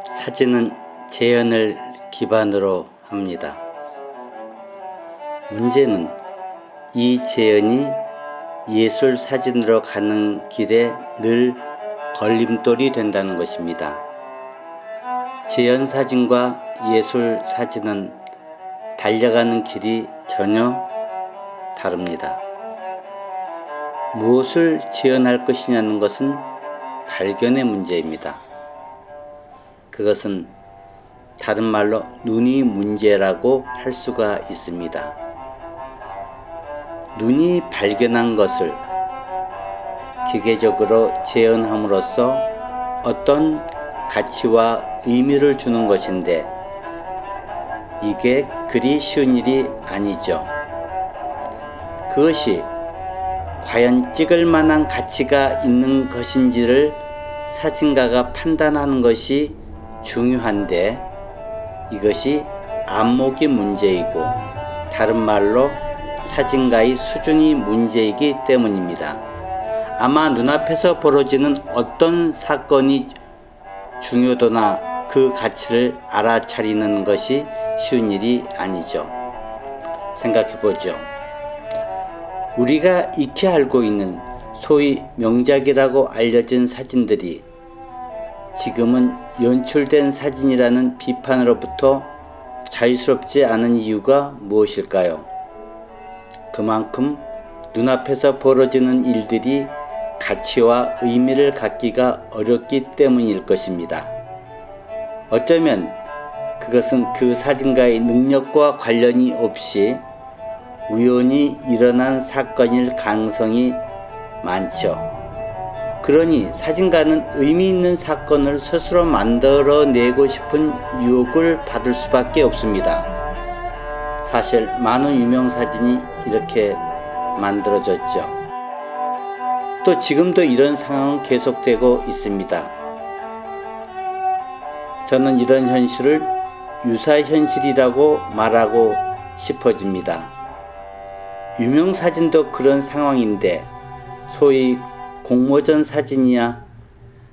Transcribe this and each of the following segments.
사진은 재현을 기반으로 합니다. 문제는 이 재현이 예술 사진으로 가는 길에 늘 걸림돌이 된다는 것입니다. 재현 사진과 예술 사진은 달려가는 길이 전혀 다릅니다. 무엇을 재현할 것이냐는 것은 발견의 문제입니다. 그것은 다른 말로 눈이 문제라고 할 수가 있습니다. 눈이 발견한 것을 기계적으로 재현함으로써 어떤 가치와 의미를 주는 것인데 이게 그리 쉬운 일이 아니죠. 그것이 과연 찍을 만한 가치가 있는 것인지를 사진가가 판단하는 것이 중요한데 이것이 안목이 문제이고 다른 말로 사진가의 수준이 문제이기 때문입니다. 아마 눈앞에서 벌어지는 어떤 사건이 중요도나 그 가치를 알아차리는 것이 쉬운 일이 아니죠. 생각해보죠. 우리가 익히 알고 있는 소위 명작이라고 알려진 사진들이 지금은 연출된 사진이라는 비판으로부터 자유스럽지 않은 이유가 무엇일까요? 그만큼 눈앞에서 벌어지는 일들이 가치와 의미를 갖기가 어렵기 때문일 것입니다. 어쩌면 그것은 그 사진가의 능력과 관련이 없이 우연히 일어난 사건일 가능성이 많죠. 그러니 사진가는 의미 있는 사건을 스스로 만들어내고 싶은 유혹을 받을 수밖에 없습니다. 사실 많은 유명 사진이 이렇게 만들어졌죠. 또 지금도 이런 상황은 계속되고 있습니다. 저는 이런 현실을 유사현실이라고 말하고 싶어집니다. 유명 사진도 그런 상황인데 소위 공모전 사진이야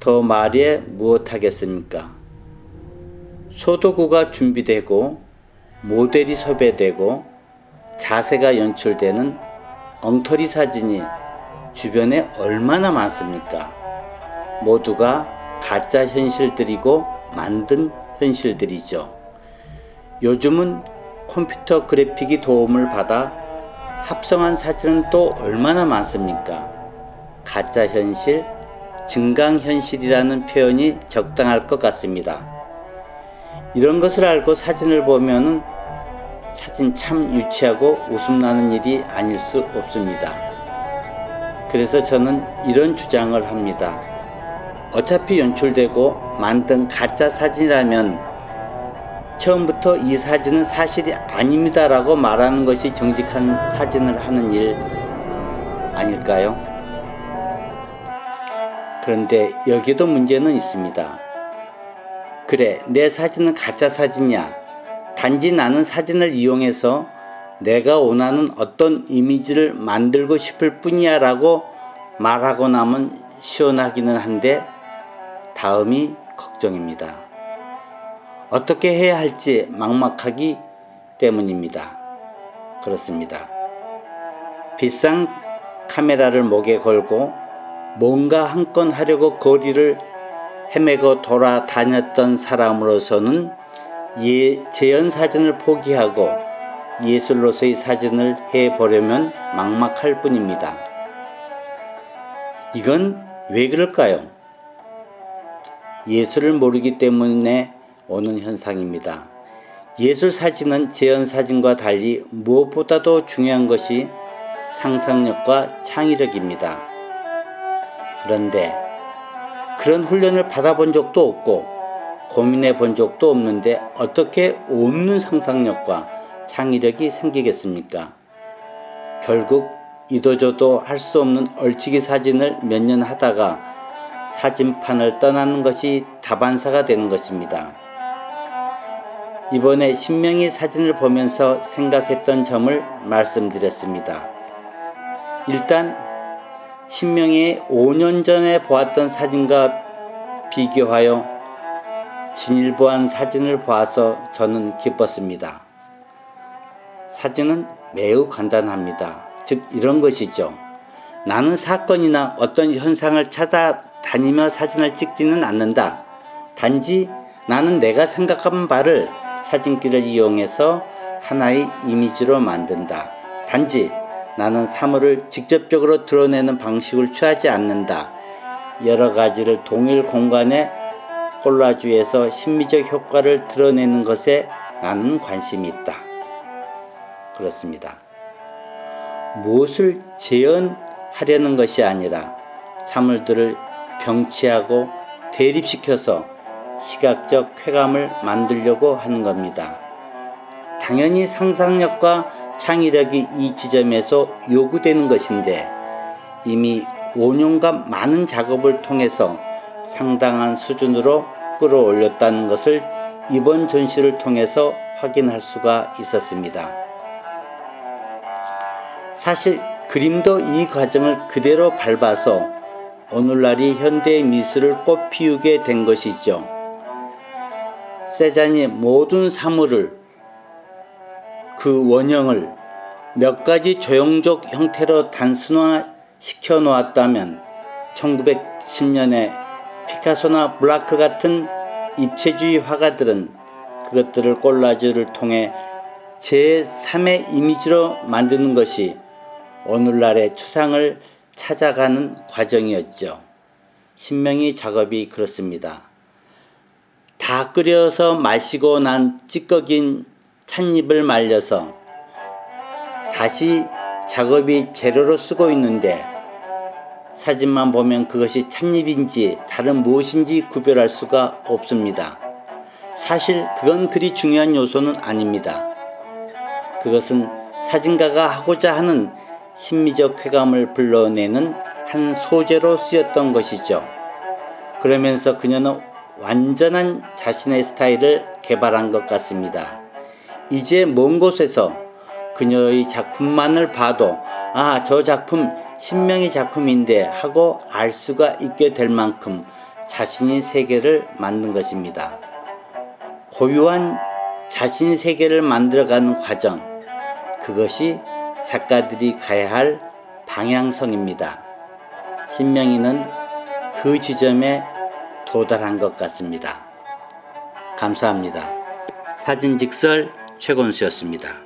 더 말해 무엇하겠습니까? 소도구가 준비되고 모델이 섭외되고 자세가 연출되는 엉터리 사진이 주변에 얼마나 많습니까? 모두가 가짜 현실들이고 만든 현실들이죠. 요즘은 컴퓨터 그래픽이 도움을 받아 합성한 사진은 또 얼마나 많습니까? 가짜 현실, 증강 현실이라는 표현이 적당할 것 같습니다. 이런 것을 알고 사진을 보면은 사진 참 유치하고 웃음 나는 일이 아닐 수 없습니다. 그래서 저는 이런 주장을 합니다. 어차피 연출되고 만든 가짜 사진이라면 처음부터 이 사진은 사실이 아닙니다라고 말하는 것이 정직한 사진을 하는 일 아닐까요? 그런데 여기도 문제는 있습니다. 그래, 내 사진은 가짜 사진이야. 단지 나는 사진을 이용해서 내가 원하는 어떤 이미지를 만들고 싶을 뿐이야 라고 말하고 나면 시원하기는 한데 다음이 걱정입니다. 어떻게 해야 할지 막막하기 때문입니다. 그렇습니다. 비싼 카메라를 목에 걸고 뭔가 한 건 하려고 거리를 헤매고 돌아다녔던 사람으로서는 재현 사진을 포기하고 예술로서의 사진을 해보려면 막막할 뿐입니다. 이건 왜 그럴까요? 예술을 모르기 때문에 오는 현상입니다. 예술 사진은 재현 사진과 달리 무엇보다도 중요한 것이 상상력과 창의력입니다. 그런데 그런 훈련을 받아본 적도 없고 고민해 본 적도 없는데 어떻게 없는 상상력과 창의력이 생기겠습니까? 결국 이도저도 할 수 없는 얼치기 사진을 몇 년 하다가 사진판을 떠나는 것이 다반사가 되는 것입니다. 이번에 신명희 사진을 보면서 생각했던 점을 말씀드렸습니다. 일단 신명이 5년 전에 보았던 사진과 비교하여 진일보한 사진을 보아서 저는 기뻤습니다. 사진은 매우 간단합니다. 즉 이런 것이죠. 나는 사건이나 어떤 현상을 찾아다니며 사진을 찍지는 않는다. 단지 나는 내가 생각한 바를 사진기를 이용해서 하나의 이미지로 만든다. 단지 나는 사물을 직접적으로 드러내는 방식을 취하지 않는다. 여러 가지를 동일 공간에 콜라주에서 심미적 효과를 드러내는 것에 나는 관심이 있다. 그렇습니다. 무엇을 재현하려는 것이 아니라 사물들을 병치하고 대립시켜서 시각적 쾌감을 만들려고 하는 겁니다. 당연히 상상력과 창의력이 이 지점에서 요구되는 것인데 이미 5년간 많은 작업을 통해서 상당한 수준으로 끌어올렸다는 것을 이번 전시를 통해서 확인할 수가 있었습니다. 사실 그림도 이 과정을 그대로 밟아서 오늘날의 현대 미술을 꽃피우게 된 것이죠. 세잔이 모든 사물을 그 원형을 몇 가지 조형적 형태로 단순화시켜 놓았다면 1910년에 피카소나 블라크 같은 입체주의 화가들은 그것들을 콜라주를 통해 제3의 이미지로 만드는 것이 오늘날의 추상을 찾아가는 과정이었죠. 신명이 작업이 그렇습니다. 다 끓여서 마시고 난 찌꺼긴 찻잎을 말려서 다시 작업이 재료로 쓰고 있는데 사진만 보면 그것이 찻잎인지 다른 무엇인지 구별할 수가 없습니다. 사실 그건 그리 중요한 요소는 아닙니다. 그것은 사진가가 하고자 하는 심미적 쾌감을 불러내는 한 소재로 쓰였던 것이죠. 그러면서 그녀는 완전한 자신의 스타일을 개발한 것 같습니다. 이제 먼 곳에서 그녀의 작품만을 봐도 저 작품 신명의 작품인데 하고 알 수가 있게 될 만큼 자신의 세계를 만든 것입니다. 고유한 자신의 세계를 만들어가는 과정, 그것이 작가들이 가야 할 방향성입니다. 신명이는 그 지점에 도달한 것 같습니다. 감사합니다. 사진직설 최곤수였습니다.